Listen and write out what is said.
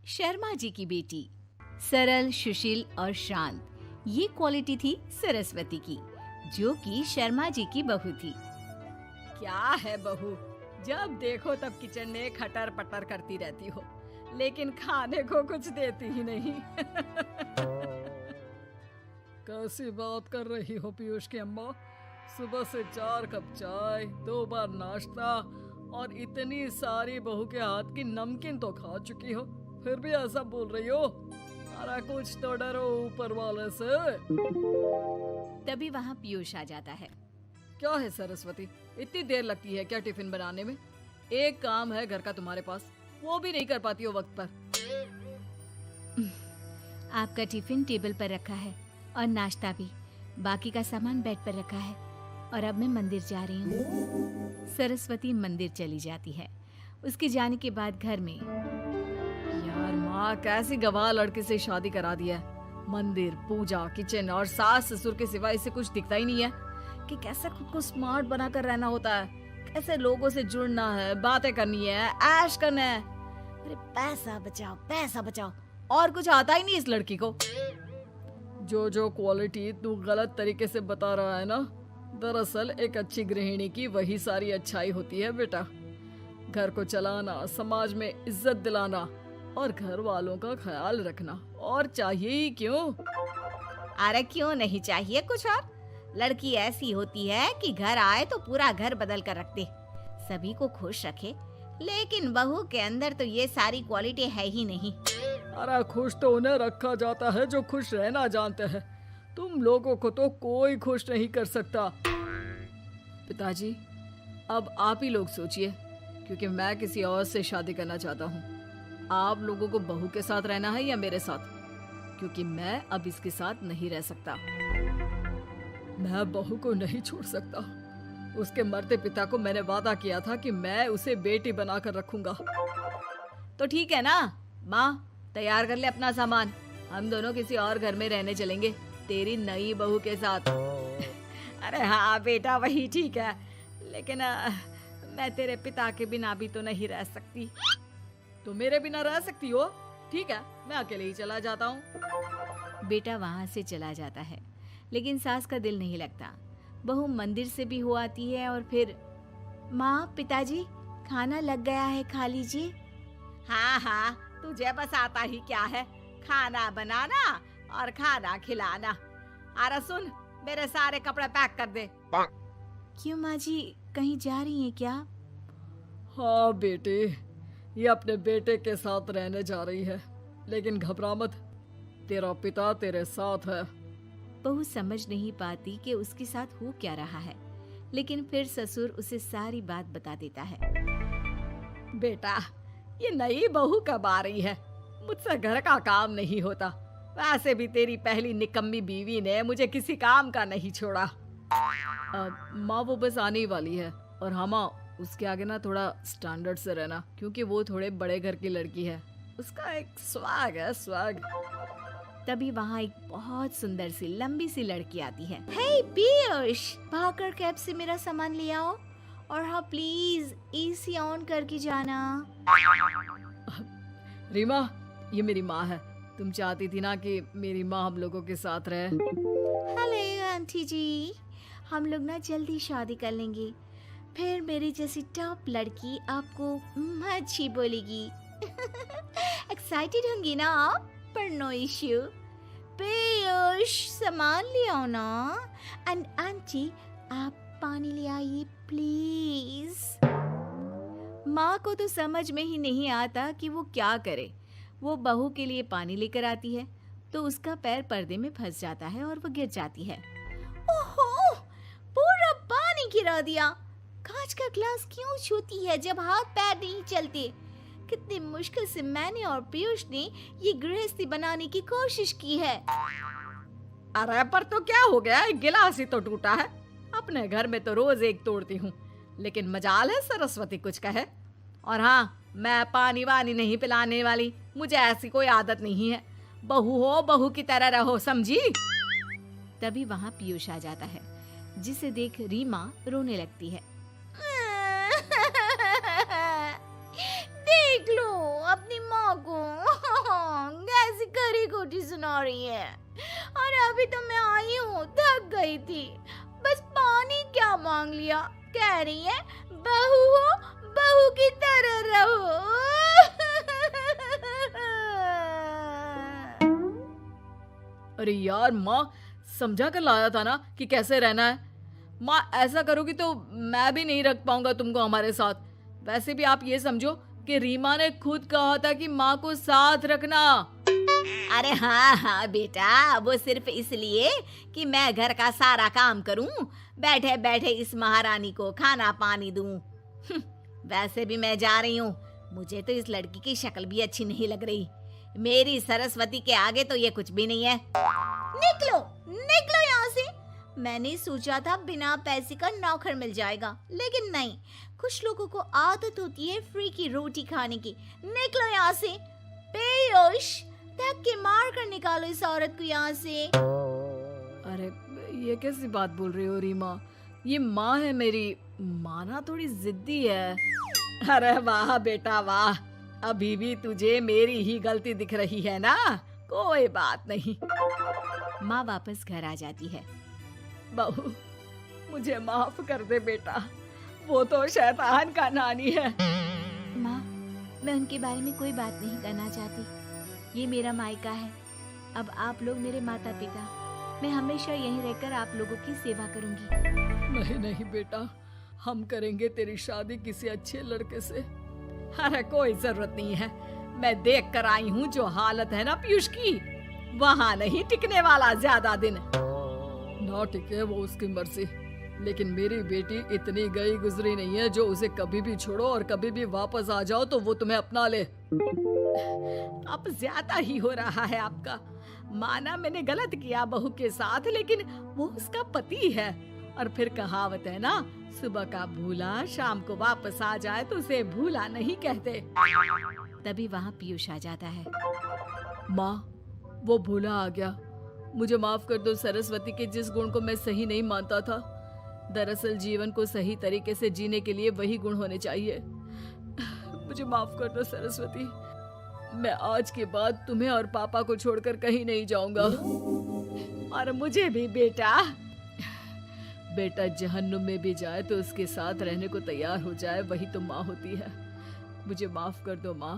शर्मा जी की बेटी। सरल, सुशील और शांत, ये क्वालिटी थी सरस्वती की, जो कि शर्मा जी की बहू थी। क्या है बहू, जब देखो तब किचन में खटर पटर करती रहती हो, लेकिन खाने को कुछ देती ही नहीं। कैसी बात कर रही हो पीयूष की अम्मा? सुबह से 4 कप चाय, 2 बार नाश्ता और इतनी सारी बहू के हाथ की नमकीन तो खा चुकी हो, फिर भी ऐसा बोल रही हो? अरे कुछ तो डरो ऊपर वाले से। तभी वहाँ पीयूष आ जाता है। क्या है सरस्वती, इतनी देर लगती है क्या टिफिन बनाने में? एक काम है घर का तुम्हारे पास, वो भी नहीं कर पाती हो वक्त पर। आपका टिफिन टेबल पर रखा है और नाश्ता भी, बाकी का सामान बेड पर रखा है और अब मैं मंदिर जा रही हूँ। सरस्वती मंदिर चली जाती है। उसके जाने के बाद घर में, यार माँ कैसी गवाह लड़के से शादी करा दिया है। मंदिर, पूजा, किचन और सास ससुर के सिवा इसे कुछ दिखता ही नहीं है कि कैसे खुद को स्मार्ट बनाकर रहना होता है, कैसे लोगों से जुड़ना है, बातें करनी है, ऐश करना है। अरे पैसा बचाओ और कुछ आता ही नहीं इस लड़की को। जो क्वालिटी तू गलत तरीके से बता रहा है ना, दरअसल एक अच्छी गृहिणी की वही सारी अच्छाई होती है बेटा। घर को चलाना, समाज में इज्जत दिलाना और घर वालों का ख्याल रखना, और चाहिए ही क्यों? अरे क्यों नहीं चाहिए कुछ और? लड़की ऐसी होती है कि घर आए तो पूरा घर बदल कर रख दे, सभी को खुश रखे। लेकिन बहू के अंदर तो ये सारी क्वालिटी है ही नहीं। अरे खुश तो उन्हें रखा जाता है जो खुश रहना जानते हैं। तुम लोगों को तो कोई खुश नहीं कर सकता। पिताजी, अब आप ही लोग सोचिए, क्योंकि मैं किसी और से शादी करना चाहता हूँ। आप लोगों को बहू के साथ रहना है या मेरे साथ? क्योंकि मैं अब इसके साथ नहीं रह सकता। मैं बहू को नहीं छोड़ सकता। उसके मरते पिता को मैंने वादा किया था कि मैं उसे बेटी बनाकर रखूंगा। तो ठीक है ना माँ, तैयार कर ले अपना सामान, हम दोनों किसी और घर में रहने चलेंगे तेरी नई बहू के साथ। अरे हाँ बेटा, वही ठीक है, लेकिन मैं तेरे पिता के बिना भी तो नहीं रह सकती। तो मेरे बिना रह सकती हो? ठीक है, मैं अकेले ही चला जाता हूँ। बेटा वहाँ से चला जाता है, लेकिन सास का दिल नहीं लगता। बहू मंदिर से भी हो आती है और फिर, माँ, पिताजी, खाना लग गया है, खा लीजिए। हाँ, तुझे बस आता ही क्या है, खाना बनाना और खाना खिलाना। अरे सुन, मेरे सारे कपड़े पैक कर दे। क्यों माँ जी, कहीं जा रही हैं क्या? हाँ बेटे, ये अपने बेटे के साथ रहने जा रही है, लेकिन घबरा मत, तेरा पिता तेरे साथ है। बहू समझ नहीं पाती कि उसके साथ हो क्या रहा है, लेकिन फिर ससुर उसे सारी बात बता देता है। बेटा, ये नई बहू कब आ रही है? मुझसे घर का काम नहीं होता। वैसे भी तेरी पहली निकम्मी बीवी ने मुझे किसी काम का नहीं छोड़ा। माँ वो बस आने ही वाली है, और हाँ माँ, उसके आगे ना थोड़ा स्टैंडर्ड से रहना, क्योंकि वो थोड़े बड़े घर की लड़की है। उसका एक स्वैग है, स्वैग। तभी वहाँ एक बहुत सुंदर सी लंबी सी लड़की आती है। हे पीयूष, भागकर कैब से मेरा सामान ले आओ, और हाँ प्लीज एसी ऑन करके जाना। रीमा, ये मेरी माँ है। तुम चाहती थी ना कि मेरी माँ हम लोगों के साथ रहे। हेलो आंटी जी, हम लोग ना जल्दी शादी कर लेंगे, फिर मेरी जैसी टॉप लड़की आपको अच्छी बोलेगी। एक्साइटेड होंगी ना आप? पर नो इश्यू। पीयूष, सामान ले आओ ना, एंड आंटी आप पानी ले आइए प्लीज। माँ को तो समझ में ही नहीं आता कि वो क्या करे। वो बहू के लिए पानी लेकर आती है तो उसका पैर पर्दे में फंस जाता है और वो गिर जाती है। ओहो, पूरा पानी गिरा दिया। कांच का ग्लास क्यों छूती है जब हाथ पैर नहीं चलते? कितनी मुश्किल से मैंने और पीयूष ने ये गृहस्थी बनाने की कोशिश की है। अरे पर तो क्या हो गया, एक गिलास ही तो टूटा है। अपने घर में तो रोज एक तोड़ती हूँ, लेकिन मजाल है सरस्वती कुछ कहे। और हाँ, मैं पानी वानी नहीं पिलाने वाली, मुझे ऐसी कोई आदत नहीं है। बहू हो, बहू की तरह रहो, समझी? तभी वहाँ पीयूष आ जाता है, जिसे देख रीमा रोने लगती है। देख लो अपनी माँ को। सुना रही है। और अभी तो मैं आई हूँ, थक गई थी, बस पानी क्या मांग लिया। कह रही है बहू हो, बहू की तरह रहो। अरे यार माँ, समझा कर लाया था ना कि कैसे रहना है। माँ ऐसा करोगी तो मैं भी नहीं रख पाऊंगा तुमको हमारे साथ। वैसे भी आप ये समझो कि रीमा ने खुद कहा था कि माँ को साथ रखना। अरे हाँ हाँ बेटा, वो सिर्फ इसलिए कि मैं घर का सारा काम करूं, बैठे बैठे इस महारानी को खाना पानी दूं। वैसे भी मैं जा रही हूँ, मुझे तो इस लड़की की शक्ल भी अच्छी नहीं लग रही। मेरी सरस्वती के आगे तो ये कुछ भी नहीं है। निकलो निकलो यहाँ से। मैंने सोचा था बिना पैसे का नौकर मिल जाएगा, लेकिन नहीं। कुछ लोगों को आदत होती है फ्री की रोटी खाने की। निकलो यहाँ से। पीयूष, धक्के मार कर निकालो इस औरत को यहाँ से। अरे ये कैसी बात बोल रही हो रीमा? ये माँ है मेरी, माना थोड़ी जिद्दी है। अरे वाह बेटा वाह, अभी भी तुझे मेरी ही गलती दिख रही है ना? कोई बात नहीं। माँ वापस घर आ जाती है। बहू, मुझे माफ कर दे बेटा, वो तो शैतान का नानी है। माँ, मैं उनके बारे में कोई बात नहीं करना चाहती। ये मेरा मायका है। अब आप लोग मेरे माता पिता। मैं हमेशा यहीं रहकर आप लोगों की सेवा करूंगी। नहीं नहीं बेटा, हम करेंगे तेरी शादी किसी अच्छे लड़के से। अरे कोई जरूरत नहीं है, मैं देख कर आई हूँ जो हालत है ना पीयूष की, वहाँ नहीं टिकने वाला ज्यादा दिन। ना टिके वो उसकी मर्जी, लेकिन मेरी बेटी इतनी गई गुजरी नहीं है जो उसे कभी भी छोड़ो और कभी भी वापस आ जाओ तो वो तुम्हें अपना ले। अब ज्यादा ही हो रहा है आपका। माना मैंने गलत किया बहू के साथ, लेकिन वो उसका पति है। और फिर कहावत है ना, सुबह का भूला शाम को वापस आ जाए तो उसे भूला नहीं कहते। तभी वहाँ पीयूष आ जाता है। माँ, वो भूला आ गया, मुझे माफ कर दो। सरस्वती के जिस गुण को मैं सही नहीं मानता था, दरअसल जीवन को सही तरीके से जीने के लिए वही गुण होने चाहिए। मुझे माफ कर दो सरस्वती, मैं आज के बाद तुम्हें और पापा को छोड़कर कहीं नहीं जाऊंगा। और मुझे भी बेटा। बेटा जहन्नुम में भी जाए तो उसके साथ रहने को तैयार हो जाए, वही तो माँ होती है। मुझे माफ कर दो माँ।